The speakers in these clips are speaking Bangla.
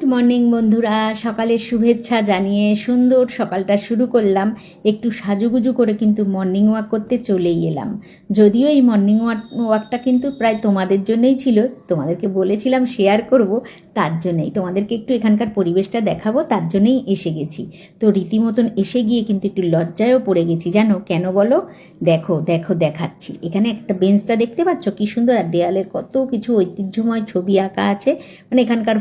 গুড মর্নিং বন্ধুরা, সকালের শুভেচ্ছা জানিয়ে সুন্দর সকালটা শুরু করলাম। একটু সাজুগুজু করে কিন্তু মর্নিং ওয়াক করতে চলেই এলাম। যদিও এই মর্নিং ওয়াকটা কিন্তু প্রায় তোমাদের জন্যই ছিল, তোমাদেরকে বলেছিলাম শেয়ার করব, তার জন্যেই তোমাদেরকে একটু এখানকার পরিবেশটা দেখাবো, তার জন্যেই এসে গেছি। তো রীতিমতন এসে গিয়ে কিন্তু একটু লজ্জায়ও পড়ে গেছি, জানো কেন বলো? দেখো দেখো দেখাচ্ছি। এখানে একটা বেঞ্চটা দেখতে পাচ্ছ কি সুন্দর, আর দেয়ালের কত কিছু ঐতিহ্যময় ছবি আঁকা আছে। মানে এখানকার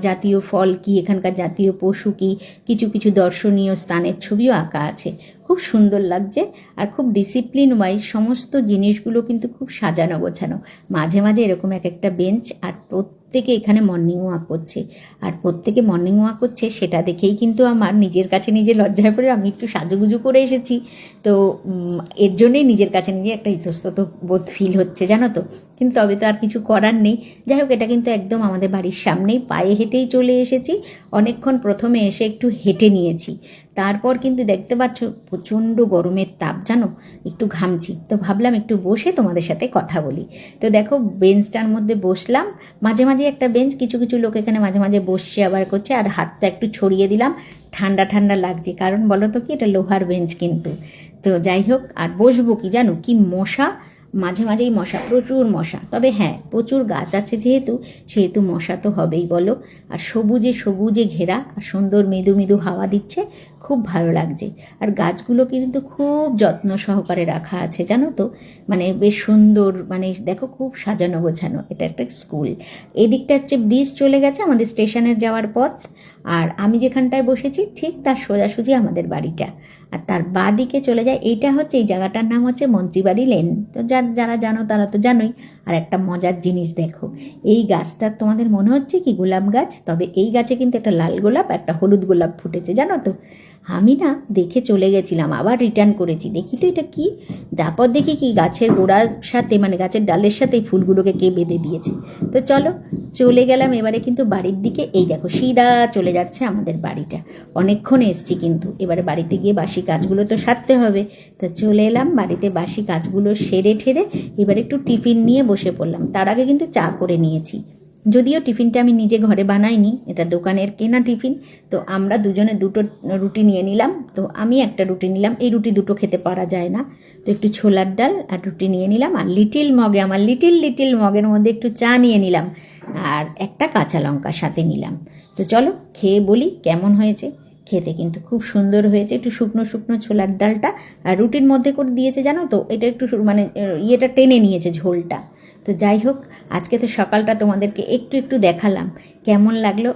জাতীয় ফল কি, এখানকার জাতীয় পশু কি, কিছু কিছু দর্শনীয় স্থানের ছবিও আঁকা আছে। খুব সুন্দর লাগছে, আর খুব ডিসিপ্লিন ওয়াইজ সমস্ত জিনিসগুলো কিন্তু খুব সাজানো গোছানো। মাঝে মাঝে এরকম এক একটা বেঞ্চ, আর প্রত্যেকে এখানে মর্নিং ওয়াক করছে। আর প্রত্যেকে মর্নিং ওয়াক করছে সেটা দেখেই কিন্তু আমার নিজের কাছে নিজে লজ্জায় পড়ে আমি একটু সাজুগুজু করে এসেছি। তো এর জন্যেই নিজের কাছে নিজে একটা ইতস্তত বোধ ফিল হচ্ছে, জানো তো। কিন্তু তবে তো আর কিছু করার নেই। যাই হোক, এটা কিন্তু একদম আমাদের বাড়ির সামনেই, পায়ে হেঁটেই চলে এসেছি। অনেকক্ষণ প্রথমে এসে একটু হেঁটে নিয়েছি, তারপর কিন্তু দেখতে পাচ্ছ প্রচণ্ড গরমের তাপ, জানো, একটু ঘামছি। তো ভাবলাম একটু বসে তোমাদের সাথে কথা বলি। তো দেখো বেঞ্চটার মধ্যে বসলাম। মাঝে মাঝে একটা বেঞ্চ, কিছু কিছু লোক এখানে মাঝে মাঝে বসছে আবার করছে, আর হাতটা একটু ছড়িয়ে দিলাম। ঠান্ডা ঠান্ডা লাগছে, কারণ বলো তো কি, এটা লোহার বেঞ্চ কিন্তু। তো যাই হোক, আর বসবো কি জানো, কি মশা, মাঝে মাঝেই মশা, প্রচুর মশা। তবে হ্যাঁ, প্রচুর গাছ আছে সেহেতু মশা তো হবেই বলো। আর সবুজে সবুজে ঘেরা, আর সুন্দর মৃদু মৃদু হাওয়া দিচ্ছে, খুব ভালো লাগছে। আর গাছগুলো কিন্তু খুব যত্ন সহকারে রাখা আছে, জানো তো। মানে বেশ সুন্দর, মানে দেখো খুব সাজানো গোছানো। এটা একটা স্কুল। এদিকটা হচ্ছে ব্রিজ চলে গেছে আমাদের স্টেশনের যাওয়ার পথ, আর আমি যেখানটায় বসেছি ঠিক তার সোজাসুজি আমাদের বাড়িটা। আর তার বাঁ দিকে চলে যায়, এইটা হচ্ছে, এই জায়গাটার নাম হচ্ছে মন্ত্রীবাড়ি লেন। তো যারা জানো তারা তো জানোই। আর একটা মজার জিনিস দেখো, এই গাছটা তোমাদের মনে হচ্ছে কি গোলাপ গাছ, তবে এই গাছে কিন্তু একটা লাল গোলাপ একটা হলুদ গোলাপ ফুটেছে, জানো তো। আমি না দেখে চলে গেছিলাম, আবার রিটার্ন করেছি, দেখি তো এটা কি। তারপর দেখি কি গাছের গোড়ার সাথে, মানে গাছের ডালের সাথে এই ফুলগুলোকে কে বেঁধে দিয়েছে। তো চলো চলে গেলাম এবারে কিন্তু বাড়ির দিকে। এই দেখো সিধা চলে যাচ্ছে আমাদের বাড়িটা। অনেকক্ষণ এসছি কিন্তু, এবারে বাড়িতে গিয়ে বাসি কাজগুলো তো সারতে হবে। তো চলে এলাম বাড়িতে, বাসি কাজগুলো সেরে ঠেরে এবার একটু টিফিন নিয়ে বসে পড়লাম। তার আগে কিন্তু চা করে নিয়েছি, যদিও টিফিনটা আমি নিজে ঘরে বানাইনি, এটা দোকানের কেনা টিফিন। তো আমরা দুজনে দুটো রুটি নিয়ে নিলাম। তো আমি একটা রুটি নিলাম, এই রুটি দুটো খেতে পারা যায় না। তো একটু ছোলার ডাল আর রুটি নিয়ে নিলাম, আর লিটিল মগে, আমার লিটিল মগের মধ্যে একটু চা নিয়ে নিলাম, আর একটা কাঁচা লঙ্কা সাথে নিলাম। তো চলো খেয়ে বলি কেমন হয়েছে। খেতে কিন্তু খুব সুন্দর হয়েছে, একটু শুকনো শুকনো ছোলার ডালটা আর রুটির মধ্যে করে দিয়েছে, জানো তো। এটা একটু মানে ইয়েটা টেনে নিয়েছে, ঝোলটা। তো যাই হোক, আজকে তো সকালটা তোমাদেরকে একটু একটু দেখালাম, কেমন লাগলো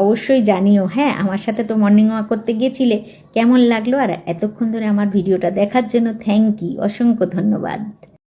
অবশ্যই জানিও। হ্যাঁ, আমার সাথে তো মর্নিং ওয়াক করতে গিয়েছিলে, কেমন লাগলো? আর এতক্ষণ ধরে আমার ভিডিওটা দেখার জন্য থ্যাংক ইউ, অসংখ্য ধন্যবাদ।